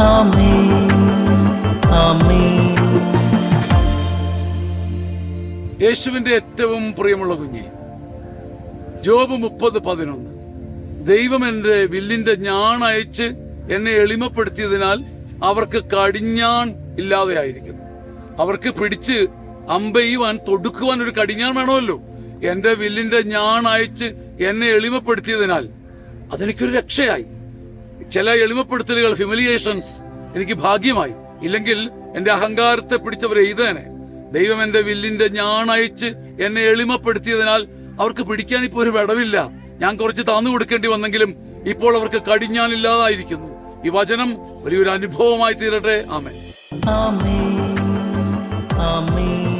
ആമേൻ ആമേൻ. യേശുവിന്റെ ഏറ്റവും പ്രിയമുള്ള കുഞ്ഞെ, ജോബ് 30:11. ദൈവം എന്റെ വില്ലിന്റെ ഞാൺ അയച്ച് എന്നെ എളിമപ്പെടുത്തിയതിനാൽ അവർക്ക് കടിഞ്ഞാൺ ഇല്ലാതെയായിരിക്കുന്നു. അവർക്ക് പിടിച്ച് അമ്പെയ്യുവാൻ തൊടുക്കുവാൻ ഒരു കടിഞ്ഞാൺ വേണമല്ലോ. എന്റെ വില്ലിന്റെ ഞാൺ അയച്ച് എന്നെ എളിമപ്പെടുത്തിയതിനാൽ അതെനിക്കൊരു രക്ഷയായി. ചില എളിമപ്പെടുത്തലുകൾ, ഹ്യൂമിലിയേഷൻസ് എനിക്ക് ഭാഗ്യമായി. ഇല്ലെങ്കിൽ എന്റെ അഹങ്കാരത്തെ പിടിച്ചവർ എഴുതേനെ. ദൈവം എന്റെ വില്ലിന്റെ ഞാൺ അയച്ച് എന്നെ എളിമപ്പെടുത്തിയതിനാൽ അവർക്ക് പിടിക്കാൻ ഇപ്പോൾ ഒരു വിടവില്ല. ഞാൻ കുറച്ച് താന്നു കൊടുക്കേണ്ടി വന്നെങ്കിലും ഇപ്പോൾ അവർക്ക് കടിഞ്ഞാനില്ലാതായിരിക്കുന്നു. ഈ വചനം വലിയൊരു അനുഭവമായി തീരട്ടെ. ആമേൻ ആമേൻ ആമേൻ.